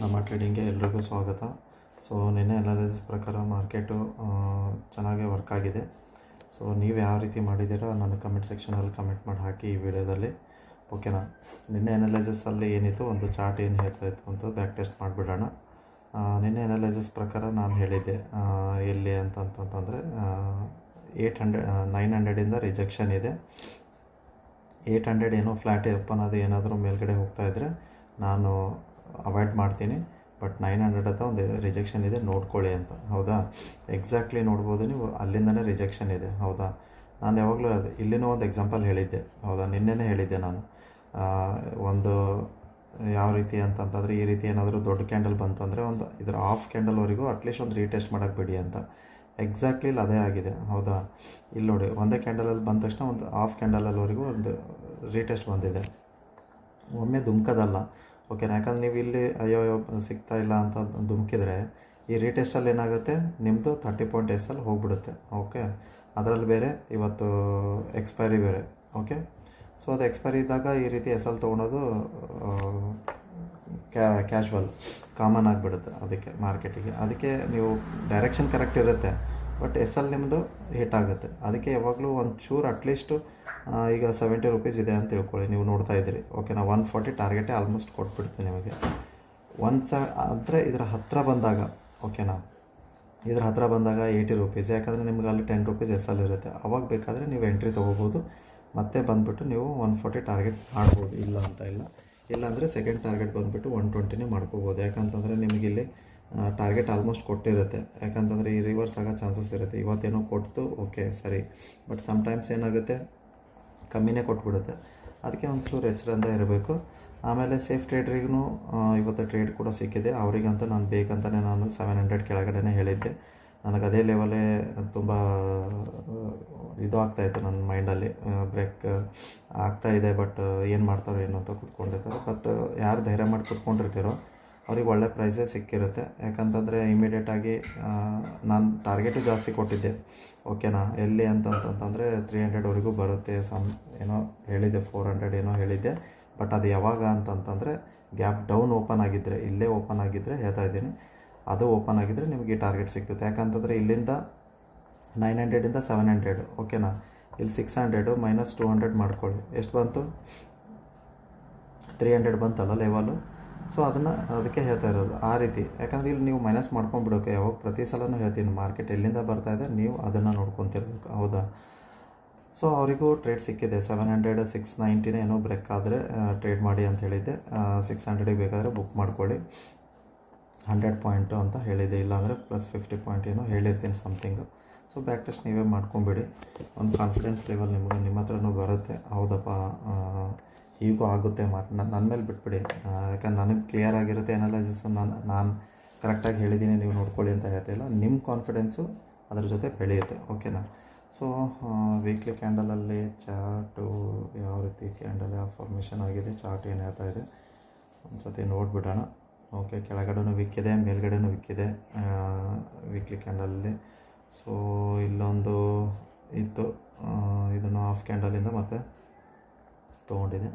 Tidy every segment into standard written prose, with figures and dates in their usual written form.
ನಮ್ಮ ಟ್ರೇಡಿಂಗ್ಗೆ ಎಲ್ರಿಗೂ ಸ್ವಾಗತ. ಸೊ ನಿನ್ನೆ ಅನಾಲಿಸಿಸ್ ಪ್ರಕಾರ ಮಾರ್ಕೆಟು ಚೆನ್ನಾಗೇ ವರ್ಕ್ ಆಗಿದೆ. ಸೊ ನೀವು ಯಾವ ರೀತಿ ಮಾಡಿದ್ದೀರಾ ನನ್ನ ಕಮೆಂಟ್ ಸೆಕ್ಷನಲ್ಲಿ ಕಮೆಂಟ್ ಮಾಡಿ ಹಾಕಿ ಈ ವಿಡಿಯೋದಲ್ಲಿ, ಓಕೆನಾ. ನಿನ್ನೆ ಅನಾಲಿಸಿಸಲ್ಲಿ ಏನಿತ್ತು, ಒಂದು ಚಾರ್ಟ್ ಏನು ಹೇಳ್ತಾಯಿತ್ತು ಅಂತ ಬ್ಯಾಕ್ ಟೆಸ್ಟ್ ಮಾಡಿಬಿಡೋಣ. ನಿನ್ನೆ ಅನಾಲಿಸಿಸ್ ಪ್ರಕಾರ ನಾನು ಹೇಳಿದ್ದೆ ಎಲ್ಲಿ ಅಂತಂತಂದರೆ 900ಇಂದ ರಿಜೆಕ್ಷನ್ ಇದೆ. 800 ಏನೋ ಫ್ಲ್ಯಾಟ್ ಓಪನ್ ಅದು ಏನಾದರೂ ಮೇಲ್ಗಡೆ ಹೋಗ್ತಾಯಿದ್ರೆ ನಾನು ಅವಾಯ್ಡ್ ಮಾಡ್ತೀನಿ. ಬಟ್ 900 ಹತ್ರ ಒಂದು ರಿಜೆಕ್ಷನ್ ಇದೆ, ನೋಡ್ಕೊಳ್ಳಿ ಅಂತ. ಹೌದಾ, ಎಕ್ಸಾಕ್ಟ್ಲಿ ನೋಡ್ಬೋದು ನೀವು, ಅಲ್ಲಿಂದನೇ ರಿಜೆಕ್ಷನ್ ಇದೆ. ಹೌದಾ, ನಾನು ಯಾವಾಗಲೂ ಇಲ್ಲಿನೂ ಒಂದು ಎಕ್ಸಾಂಪಲ್ ಹೇಳಿದ್ದೆ. ಹೌದಾ, ನಿನ್ನೆನೇ ಹೇಳಿದ್ದೆ ನಾನು. ಒಂದು ಯಾವ ರೀತಿ ಅಂತಂತಂದರೆ, ಈ ರೀತಿ ಏನಾದರೂ ದೊಡ್ಡ ಕ್ಯಾಂಡಲ್ ಬಂತು ಅಂದರೆ ಒಂದು ಇದರ ಆಫ್ ಕ್ಯಾಂಡಲ್ವರೆಗೂ ಅಟ್ಲೀಸ್ಟ್ ಒಂದು ರೀಟೆಸ್ಟ್ ಮಾಡೋಕ್ಕೆ ಬಿಡಿ ಅಂತ. ಎಕ್ಸಾಕ್ಟ್ಲಿ ಇಲ್ಲಿ ಅದೇ ಆಗಿದೆ. ಹೌದಾ, ಇಲ್ಲಿ ನೋಡಿ, ಒಂದೇ ಕ್ಯಾಂಡಲಲ್ಲಿ ಬಂದ ತಕ್ಷಣ ಒಂದು ಆಫ್ ಕ್ಯಾಂಡಲಲ್ಲಿವರೆಗೂ ಒಂದು ರೀಟೆಸ್ಟ್ ಬಂದಿದೆ. ಒಮ್ಮೆ ಧುಮ್ಕದಲ್ಲ, ಓಕೆನಾ. ಯಾಕಂದ್ರೆ ನೀವು ಇಲ್ಲಿ ಅಯ್ಯೋ ಸಿಗ್ತಾ ಇಲ್ಲ ಅಂತ ಧುಮ್ಕಿದ್ರೆ ಈ ರೀಟೆಸ್ಟಲ್ಲಿ ಏನಾಗುತ್ತೆ, ನಿಮ್ಮದು 30 ಪಾಯಿಂಟ್ ಎಸ್ಸಲ್ಲಿ ಹೋಗ್ಬಿಡುತ್ತೆ. ಓಕೆ, ಅದರಲ್ಲಿ ಬೇರೆ ಇವತ್ತು ಎಕ್ಸ್ಪೈರಿ ಬೇರೆ. ಓಕೆ, ಸೊ ಅದು ಎಕ್ಸ್ಪೈರಿ ಇದ್ದಾಗ ಈ ರೀತಿ ಎಸ್ ಎಲ್ ತೊಗೊಳೋದು ಕ್ಯಾಶುವಲ್ ಕಾಮನ್ ಆಗಿಬಿಡುತ್ತೆ ಅದಕ್ಕೆ ಮಾರ್ಕೆಟಿಗೆ. ಅದಕ್ಕೆ ನೀವು ಡೈರೆಕ್ಷನ್ ಕರೆಕ್ಟ್ ಇರುತ್ತೆ, ಬಟ್ ಎಸ್ ಎಲ್ ನಿಮ್ಮದು ಹಿಟ್ ಆಗುತ್ತೆ. ಅದಕ್ಕೆ ಯಾವಾಗಲೂ ಒಂದು ಚೂರು ಅಟ್ಲೀಸ್ಟು ಈಗ 70 ರೂಪೀಸ್ ಇದೆ ಅಂತ ತಿಳ್ಕೊಳ್ಳಿ, ನೀವು ನೋಡ್ತಾ ಇದ್ದೀರಿ. ಓಕೆನಾ, 140 ಟಾರ್ಗೆಟೇ ಆಲ್ಮೋಸ್ಟ್ ಕೊಟ್ಬಿಡ್ತೀನಿ ನಿಮಗೆ. ಆದರೆ ಇದರ ಹತ್ತಿರ ಬಂದಾಗ, ಓಕೆನಾ, ಇದರ ಹತ್ತಿರ ಬಂದಾಗ 80 ರೂಪೀಸ್, ಯಾಕಂದರೆ ನಿಮ್ಗೆ ಅಲ್ಲಿ 10 ರೂಪೀಸ್ ಎಸ್ ಎಲ್ ಇರುತ್ತೆ. ಅವಾಗ ಬೇಕಾದರೆ ನೀವು ಎಂಟ್ರಿ ತೊಗೋಬೋದು, ಮತ್ತೆ ಬಂದುಬಿಟ್ಟು ನೀವು 140 ಟಾರ್ಗೆಟ್ ಮಾಡ್ಬೋದು, ಇಲ್ಲ ಅಂತ ಇಲ್ಲ. ಇಲ್ಲಾಂದರೆ ಸೆಕೆಂಡ್ ಟಾರ್ಗೆಟ್ ಬಂದುಬಿಟ್ಟು 120ನೇ ಮಾಡ್ಕೋಬೋದು. ಯಾಕಂತಂದರೆ ನಿಮಗಿಲ್ಲಿ ಟಾರ್ಗೆಟ್ ಆಲ್ಮೋಸ್ಟ್ ಕೊಟ್ಟಿರುತ್ತೆ. ಯಾಕಂತಂದರೆ ಈ ರಿವರ್ಸ್ ಆಗೋ ಚಾನ್ಸಸ್ ಇರುತ್ತೆ. ಇವತ್ತೇನೋ ಕೊಟ್ಟು ಓಕೆ ಸರಿ, ಬಟ್ ಸಮ್ಟೈಮ್ಸ್ ಏನಾಗುತ್ತೆ, ಕಮ್ಮಿನೇ ಕೊಟ್ಬಿಡುತ್ತೆ. ಅದಕ್ಕೆ ಒಂಚೂರು ಎಚ್ಚರದಿಂದ ಇರಬೇಕು. ಆಮೇಲೆ ಸೇಫ್ ಟ್ರೇಡ್ರಿಗೂ ಇವತ್ತು ಟ್ರೇಡ್ ಕೂಡ ಸಿಕ್ಕಿದೆ. ಅವರಿಗಂತೂ ನಾನು ಬೇಕಂತಲೇ ನಾನು 700 ಕೆಳಗಡೆ ಹೇಳಿದ್ದೆ. ನನಗೆ ಅದೇ ಲೆವೆಲೇ ತುಂಬ ಇದು ಆಗ್ತಾಯಿತ್ತು ನನ್ನ ಮೈಂಡಲ್ಲಿ, ಬ್ರೇಕ್ ಆಗ್ತಾಯಿದೆ. ಬಟ್ ಏನು ಮಾಡ್ತಾರೋ ಏನು ಅಂತ ಕೂತ್ಕೊಂಡಿರ್ತಾರೆ. ಬಟ್ ಯಾರು ಧೈರ್ಯ ಮಾಡಿ ಕೂತ್ಕೊಂಡಿರ್ತೀರೋ ಅವ್ರಿಗೆ ಒಳ್ಳೆ ಪ್ರೈಸೇ ಸಿಕ್ಕಿರುತ್ತೆ. ಯಾಕಂತಂದರೆ ಇಮಿಡಿಯೇಟಾಗಿ ನಾನು ಟಾರ್ಗೆಟು ಜಾಸ್ತಿ ಕೊಟ್ಟಿದ್ದೆ. ಓಕೆನಾ, ಎಲ್ಲಿ ಅಂತಂತಂದರೆ 300ವರೆಗೂ ಬರುತ್ತೆ. ಏನೋ ಹೇಳಿದ್ದೆ, 400 ಏನೋ ಹೇಳಿದ್ದೆ. ಬಟ್ ಅದು ಯಾವಾಗ ಅಂತಂತಂದರೆ ಗ್ಯಾಪ್ ಡೌನ್ ಓಪನ್ ಆಗಿದ್ದರೆ, ಇಲ್ಲೇ ಓಪನ್ ಆಗಿದ್ದರೆ ಹೇಳ್ತಾ ಇದ್ದೀನಿ, ಅದು ಓಪನ್ ಆಗಿದ್ದರೆ ನಿಮಗೆ ಟಾರ್ಗೆಟ್ ಸಿಗ್ತದೆ. ಯಾಕಂತಂದರೆ ಇಲ್ಲಿಂದ 900ಇಂದ 700, ಓಕೆನಾ, ಇಲ್ಲಿ 600 ಮೈನಸ್ 200 ಮಾಡ್ಕೊಳ್ಳಿ. ಎಷ್ಟು ಬಂತು, 300 ಬಂತಲ್ಲ ಲೆವೆಲು. ಸೊ ಅದಕ್ಕೆ ಹೇಳ್ತಾ ಇರೋದು ಆ ರೀತಿ. ಯಾಕಂದರೆ ಇಲ್ಲಿ ನೀವು ಮೈನಸ್ ಮಾಡ್ಕೊಂಡ್ಬಿಡೋಕೆ, ಯಾವಾಗ ಪ್ರತಿ ಸಲನೂ ಹೇಳ್ತೀನಿ, ಮಾರ್ಕೆಟ್ ಎಲ್ಲಿಂದ ಬರ್ತಾಯಿದೆ ನೀವು ಅದನ್ನು ನೋಡ್ಕೊತಿರ್ಬೇಕು. ಹೌದಾ, ಸೊ ಅವರಿಗೂ ಟ್ರೇಡ್ ಸಿಕ್ಕಿದೆ. 700 690 ಏನೋ ಬ್ರೇಕ್ ಆದರೆ ಟ್ರೇಡ್ ಮಾಡಿ ಅಂತ ಹೇಳಿದ್ದೆ. 600ಗೆ ಬೇಕಾದರೆ ಬುಕ್ ಮಾಡ್ಕೊಳ್ಳಿ. 100 ಪಾಯಿಂಟು ಅಂತ ಹೇಳಿದೆ, ಇಲ್ಲಾಂದರೆ +50 ಪಾಯಿಂಟ್ ಏನೋ ಹೇಳಿರ್ತೀನಿ ಸಮಥಿಂಗು. ಸೊ ಬ್ಯಾಕ್ ಟೆಸ್ಟ್ ನೀವೇ ಮಾಡ್ಕೊಂಬಿಡಿ. ಒಂದು ಕಾನ್ಫಿಡೆನ್ಸ್ ಲೆವೆಲ್ ನಿಮ್ಮ ಹತ್ರನೂ ಬರುತ್ತೆ. ಹೌದಪ್ಪ, ಹೀಗೂ ಆಗುತ್ತೆ ನನ್ನ ಮೇಲೆ ಬಿಟ್ಬಿಡಿ. ಯಾಕಂದ್ರೆ ನನಗೆ ಕ್ಲಿಯರ್ ಆಗಿರುತ್ತೆ ಅನಾಲಿಸಿಸು, ನಾನು ಕರೆಕ್ಟಾಗಿ ಹೇಳಿದ್ದೀನಿ, ನೀವು ನೋಡ್ಕೊಳ್ಳಿ ಅಂತ ಹೇಳ್ತಾಯಿಲ್ಲ. ನಿಮ್ಮ ಕಾನ್ಫಿಡೆನ್ಸು ಅದ್ರ ಜೊತೆ ಬೆಳೆಯುತ್ತೆ. ಓಕೆನಾ. ಸೊ ವೀಕ್ಲಿ ಕ್ಯಾಂಡಲಲ್ಲಿ ಚಾರ್ಟು ಯಾವ ರೀತಿ ಕ್ಯಾಂಡಲ್ ಯಾವ ಫಾರ್ಮೇಷನ್ ಆಗಿದೆ, ಚಾರ್ಟ್ ಏನು ಹೇಳ್ತಾ ಇದೆ ಒಂದು ಸತಿ ನೋಡಿಬಿಡೋಣ. ಓಕೆ, ಕೆಳಗಡೆನೂ ವಿಕ್ಕಿದೆ, ಮೇಲ್ಗಡೆನೂ ವಿಕ್ಕಿದೆ ವೀಕ್ಲಿ ಕ್ಯಾಂಡಲಲ್ಲಿ. ಸೊ ಇಲ್ಲೊಂದು ಇತ್ತು, ಇದನ್ನು ಹಾಫ್ ಕ್ಯಾಂಡಲಿಂದ ಮತ್ತೆ ತೊಗೊಂಡಿದೆ.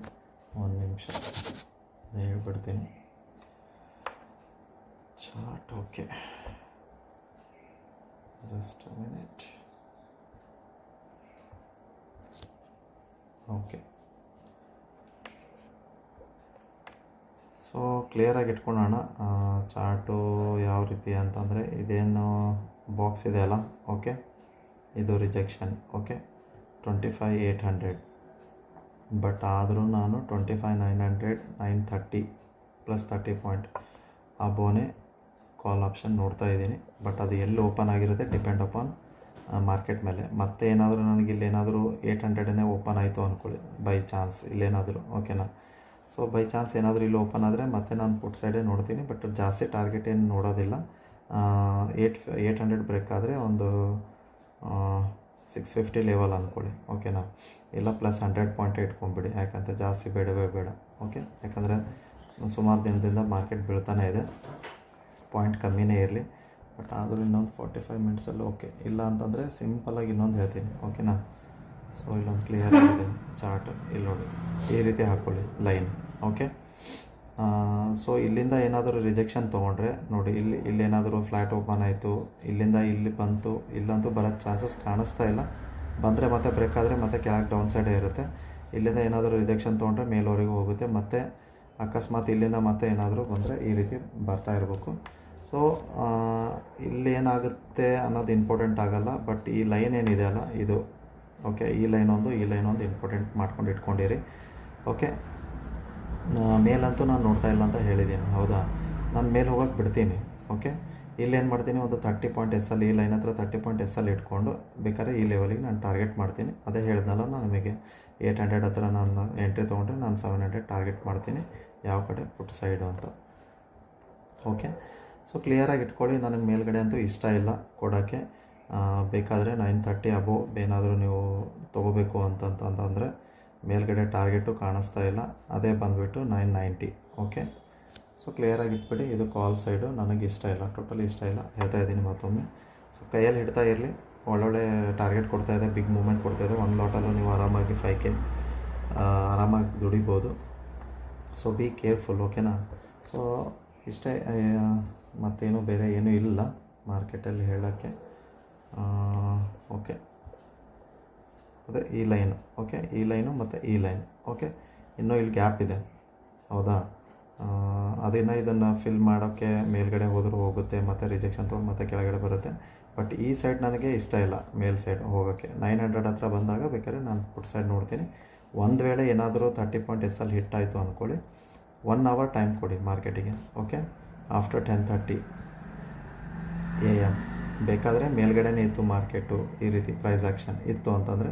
ಒಂದು ನಿಮಿಷ ಹೇಳ್ಬಿಡ್ತೀನಿ chart. Okay, just a minute. Okay, so ಕ್ಲಿಯರಾಗಿ ಇಟ್ಕೊಳ್ಳೋಣ ಚಾರ್ಟು ಯಾವ ರೀತಿ ಅಂತಂದರೆ, ಇದೇನು ಬಾಕ್ಸ್ ಇದೆ ಅಲ್ಲ, ಓಕೆ, ಇದು ರಿಜೆಕ್ಷನ್. ಓಕೆ, 25,800. ಬಟ್ ಆದರೂ ನಾನು 25,900 930 +30 ಪಾಯಿಂಟ್ ಆ ಬೋನೆ ಕಾಲ್ ಆಪ್ಷನ್ ನೋಡ್ತಾ ಇದ್ದೀನಿ. ಬಟ್ ಅದು ಎಲ್ಲಿ ಓಪನ್ ಆಗಿರುತ್ತೆ ಡಿಪೆಂಡ್ ಅಪಾನ್ ಮಾರ್ಕೆಟ್ ಮೇಲೆ. ಮತ್ತೆ ಏನಾದರೂ ನನಗೆ ಇಲ್ಲೇನಾದರೂ 800ನೇ ಓಪನ್ ಆಯಿತು ಅಂದ್ಕೊಳ್ಳಿ ಬೈ ಚಾನ್ಸ್ ಇಲ್ಲೇನಾದರೂ, ಓಕೆನಾ. ಸೊ ಬೈ ಚಾನ್ಸ್ ಏನಾದರೂ ಇಲ್ಲಿ ಓಪನ್ ಆದರೆ ಮತ್ತೆ ನಾನು ಪುಟ್ ಸೈಡೇ ನೋಡ್ತೀನಿ. ಬಟ್ ಜಾಸ್ತಿ ಟಾರ್ಗೆಟ್ ಏನು ನೋಡೋದಿಲ್ಲ. 800 ಬ್ರೇಕ್ ಆದರೆ ಒಂದು 650 ಲೆವೆಲ್ ಅಂದ್ಕೊಳ್ಳಿ, ಓಕೆನಾ. ಇಲ್ಲ +100 ಪಾಯಿಂಟ್ ಇಟ್ಕೊಂಬಿಡಿ, ಯಾಕಂತ ಜಾಸ್ತಿ ಬೇಡವೇ ಬೇಡ. ಓಕೆ, ಯಾಕಂದರೆ ಸುಮಾರು ದಿನದಿಂದ ಮಾರ್ಕೆಟ್ ಬೀಳ್ತಾನೆ ಇದೆ, ಪಾಯಿಂಟ್ ಕಮ್ಮಿನೇ ಇರಲಿ. ಬಟ್ ಆದರೂ ಇನ್ನೊಂದು 45 ಮಿನಿಟ್ಸಲ್ಲಿ ಓಕೆ. ಇಲ್ಲ ಅಂತಂದರೆ ಸಿಂಪಲಾಗಿ ಇನ್ನೊಂದು ಹೇಳ್ತೀನಿ, ಓಕೆನಾ. ಸೊ ಇಲ್ಲೊಂದು ಕ್ಲಿಯರ್ ಆಗಿದೆ ಚಾರ್ಟ್, ಇಲ್ಲಿ ನೋಡಿ ಈ ರೀತಿ ಹಾಕ್ಕೊಳ್ಳಿ ಲೈನ್. ಓಕೆ, ಸೊ ಇಲ್ಲಿಂದ ಏನಾದರೂ ರಿಜೆಕ್ಷನ್ ತೊಗೊಂಡ್ರೆ ನೋಡಿ, ಇಲ್ಲೇನಾದರೂ ಫ್ಲ್ಯಾಟ್ ಓಪನ್ ಆಯಿತು, ಇಲ್ಲಿಂದ ಇಲ್ಲಿ ಬಂತು, ಇಲ್ಲಂತೂ ಬರೋಕ್ಕೆ ಚಾನ್ಸಸ್ ಕಾಣಿಸ್ತಾ ಇಲ್ಲ. ಬಂದರೆ ಮತ್ತೆ ಬ್ರೇಕ್ ಆದರೆ ಮತ್ತೆ ಕೆಳಗೆ ಡೌನ್ ಸೈಡೇ ಇರುತ್ತೆ. ಇಲ್ಲಿಂದ ಏನಾದರೂ ರಿಜೆಕ್ಷನ್ ತೊಗೊಂಡ್ರೆ ಮೇಲ್ವರೆಗೂ ಹೋಗುತ್ತೆ. ಮತ್ತು ಅಕಸ್ಮಾತ್ ಇಲ್ಲಿಂದ ಮತ್ತೆ ಏನಾದರೂ ಬಂದರೆ ಈ ರೀತಿ ಬರ್ತಾ ಇರಬೇಕು. ಸೊ ಇಲ್ಲೇನಾಗುತ್ತೆ ಅನ್ನೋದು ಇಂಪಾರ್ಟೆಂಟ್ ಆಗೋಲ್ಲ, ಬಟ್ ಈ ಲೈನ್ ಏನಿದೆ ಅಲ್ಲ ಇದು, ಓಕೆ, ಈ ಲೈನ್ ಒಂದು ಇಂಪಾರ್ಟೆಂಟ್ ಮಾಡ್ಕೊಂಡು ಇಟ್ಕೊಂಡಿರಿ. ಓಕೆ, ಮೇಲಂತೂ ನಾನು ನೋಡ್ತಾ ಇಲ್ಲ ಅಂತ ಹೇಳಿದ್ದೀನಿ, ಹೌದಾ? ನಾನು ಮೇಲೆ ಹೋಗೋಕ್ಕೆ ಬಿಡ್ತೀನಿ. ಓಕೆ, ಇಲ್ಲೇನು ಮಾಡ್ತೀನಿ, ಒಂದು 30 ಪಾಯಿಂಟ್ ಎಸ್ಸಲ್ಲಿ, ಈ ಲೈನ್ ಹತ್ರ 30 ಪಾಯಿಂಟ್ ಎಸ್ಸಲ್ಲಿ ಇಟ್ಕೊಂಡು ಬೇಕಾದ್ರೆ ಈ ಲೆವೆಲಿಗೆ ನಾನು ಟಾರ್ಗೆಟ್ ಮಾಡ್ತೀನಿ. ಅದೇ ಹೇಳಿದ್ನಲ್ಲ ನಾನು ನಿಮಗೆ, 800 ಹತ್ರ ನಾನು ಎಂಟ್ರಿ ತೊಗೊಂಡ್ರೆ ನಾನು 700 ಟಾರ್ಗೆಟ್ ಮಾಡ್ತೀನಿ, ಯಾವ ಕಡೆ ಪುಟ್ ಸೈಡು ಅಂತ. ಓಕೆ, ಸೊ ಕ್ಲಿಯರಾಗಿ ಇಟ್ಕೊಳ್ಳಿ. ನನಗೆ ಮೇಲ್ಗಡೆ ಅಂತೂ ಇಷ್ಟ ಇಲ್ಲ ಕೊಡೋಕ್ಕೆ. ಬೇಕಾದರೆ 930 ಅಬೋವ್ ಏನಾದರೂ ನೀವು ತೊಗೋಬೇಕು ಅಂತಂತಂದರೆ ಮೇಲ್ಗಡೆ ಟಾರ್ಗೆಟು ಕಾಣಿಸ್ತಾ ಇಲ್ಲ, ಅದೇ ಬಂದುಬಿಟ್ಟು 990. ಓಕೆ, ಸೊ ಕ್ಲಿಯರಾಗಿ ಇಟ್ಬಿಡಿ. ಇದು ಕಾಲ್ ಸೈಡು ನನಗೆ ಇಷ್ಟ ಇಲ್ಲ, ಟೋಟಲಿ ಇಷ್ಟ ಇಲ್ಲ, ಹೇಳ್ತಾ ಇದ್ದೀನಿ ಮತ್ತೊಮ್ಮೆ. ಸೊ ಕೈಯಲ್ಲಿ ಹಿಡ್ತಾ ಇರಲಿ, ಒಳ್ಳೊಳ್ಳೆ ಟಾರ್ಗೆಟ್ ಕೊಡ್ತಾಯಿದೆ, ಬಿಗ್ ಮೂಮೆಂಟ್ ಕೊಡ್ತಾಯಿದೆ. ಒಂದು ಲಾಟಲ್ಲೂ ನೀವು ಆರಾಮಾಗಿ 5K ಆರಾಮಾಗಿ ದುಡಿಬೋದು. ಸೊ ಬಿ ಕೇರ್ಫುಲ್, ಓಕೆನಾ? ಸೊ ಇಷ್ಟೇ, ಮತ್ತೇನು ಬೇರೆ ಏನೂ ಇಲ್ಲ ಮಾರ್ಕೆಟಲ್ಲಿ ಹೇಳೋಕ್ಕೆ. ಓಕೆ, ಅದೇ ಈ ಲೈನು, ಓಕೆ, ಈ ಲೈನು ಮತ್ತು ಈ ಲೈನ್. ಓಕೆ, ಇನ್ನೂ ಇಲ್ಲಿ ಗ್ಯಾಪ್ ಇದೆ, ಹೌದಾ? ಇದನ್ನು ಫಿಲ್ ಮಾಡೋಕ್ಕೆ ಮೇಲ್ಗಡೆ ಹೋದರೂ ಹೋಗುತ್ತೆ, ಮತ್ತು ರಿಜೆಕ್ಷನ್ ತೊಗೊಂಡು ಮತ್ತೆ ಕೆಳಗಡೆ ಬರುತ್ತೆ. ಬಟ್ ಈ ಸೈಡ್ ನನಗೆ ಇಷ್ಟ ಇಲ್ಲ, ಮೇಲ್ ಸೈಡ್ ಹೋಗೋಕ್ಕೆ. 900 ಹತ್ರ ಬಂದಾಗ ಬೇಕಾದ್ರೆ ನಾನು ಪುಟ್ ಸೈಡ್ ನೋಡ್ತೀನಿ. ಒಂದು ವೇಳೆ ಏನಾದರೂ 30 ಪಾಯಿಂಟ್ ಎಸ್ಸಲ್ಲಿ ಹಿಟ್ ಆಯಿತು ಅಂದ್ಕೊಳ್ಳಿ, 1 ಅವರ್ ಟೈಮ್ ಕೊಡಿ ಮಾರ್ಕೆಟಿಗೆ. ಓಕೆ, ಆಫ್ಟರ್ 10:30 AM ಬೇಕಾದರೆ ಮೇಲ್ಗಡೆನೇ ಇತ್ತು ಮಾರ್ಕೆಟು, ಈ ರೀತಿ ಪ್ರೈಸ್ ಆ್ಯಕ್ಷನ್ ಇತ್ತು ಅಂತಂದರೆ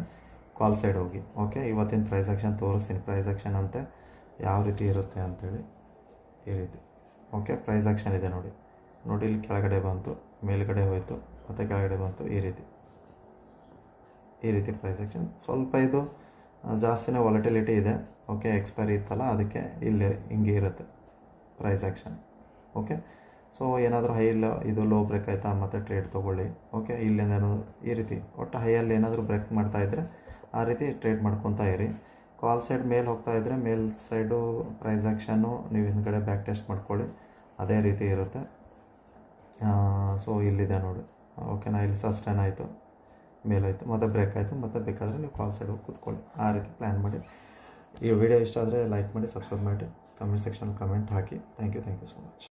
ಕಾಲ್ ಸೈಡ್ ಹೋಗಿ. ಓಕೆ, ಇವತ್ತಿನ ಪ್ರೈಸ್ ಆ್ಯಕ್ಷನ್ ತೋರಿಸ್ತೀನಿ, ಪ್ರೈಸ್ ಆ್ಯಕ್ಷನ್ ಅಂತೆ ಯಾವ ರೀತಿ ಇರುತ್ತೆ ಅಂಥೇಳಿ. ಈ ರೀತಿ, ಓಕೆ, ಪ್ರೈಸ್ ಆ್ಯಕ್ಷನ್ ಇದೆ ನೋಡಿ, ಇಲ್ಲಿ ಕೆಳಗಡೆ ಬಂತು, ಮೇಲ್ಗಡೆ ಹೋಯಿತು, ಮತ್ತು ಕೆಳಗಡೆ ಬಂತು, ಈ ರೀತಿ ಪ್ರೈಸ್ ಆ್ಯಕ್ಷನ್. ಸ್ವಲ್ಪ ಇದು ಜಾಸ್ತಿನೇ ವಾಲಟಿಲಿಟಿ ಇದೆ. ಓಕೆ, ಎಕ್ಸ್ಪೈರಿ ಇತ್ತಲ್ಲ, ಅದಕ್ಕೆ ಇಲ್ಲಿ ಹಿಂಗೆ ಇರುತ್ತೆ ಪ್ರೈಸ್ ಆ್ಯಕ್ಷನ್. ಓಕೆ, ಸೊ ಏನಾದರೂ ಹೈ ಇದು ಲೋ ಬ್ರೇಕ್ ಆಯಿತಾ ಮತ್ತು ಟ್ರೇಡ್ ತೊಗೊಳ್ಳಿ. ಓಕೆ, ಇಲ್ಲೇನಾದ್ರು ಈ ರೀತಿ ಒಟ್ಟು ಹೈಯಲ್ಲಿ ಏನಾದರೂ ಬ್ರೇಕ್ ಮಾಡ್ತಾಯಿದ್ರೆ ಆ ರೀತಿ ಟ್ರೇಡ್ ಮಾಡ್ಕೊತಾ ಇರಿ. ಕಾಲ್ ಸೈಡ್ ಮೇಲೆ ಹೋಗ್ತಾ ಇದ್ದರೆ ಮೇಲ್ ಸೈಡು ಪ್ರೈಸ್ ಆ್ಯಕ್ಷನ್ನು ನೀವು ಹಿಂದ್ಗಡೆ ಬ್ಯಾಕ್ ಟೆಸ್ಟ್ ಮಾಡ್ಕೊಳ್ಳಿ, ಅದೇ ರೀತಿ ಇರುತ್ತೆ. ಸೊ ಇಲ್ಲಿದೆ ನೋಡಿ, ಓಕೆನಾ? ಇಲ್ಲಿ ಸಸ್ಟೈನ್ ಆಯಿತು, ಮೇಲಾಯಿತು, ಮತ್ತು ಬ್ರೇಕ್ ಆಯಿತು, ಮತ್ತು ಬೇಕಾದರೆ ನೀವು ಕಾಲ್ ಸೈಡ್ ಹೋಗಿ ಕೂತ್ಕೊಳ್ಳಿ. ಆ ರೀತಿ ಪ್ಲ್ಯಾನ್ ಮಾಡಿ. ಈ ವಿಡಿಯೋ ಇಷ್ಟ ಆದರೆ ಲೈಕ್ ಮಾಡಿ, ಸಬ್ಸ್ಕ್ರೈಬ್ ಮಾಡಿ, ಕಮೆಂಟ್ ಸೆಕ್ಷನ್ ಕಮೆಂಟ್ ಹಾಕಿ. Thank you so much.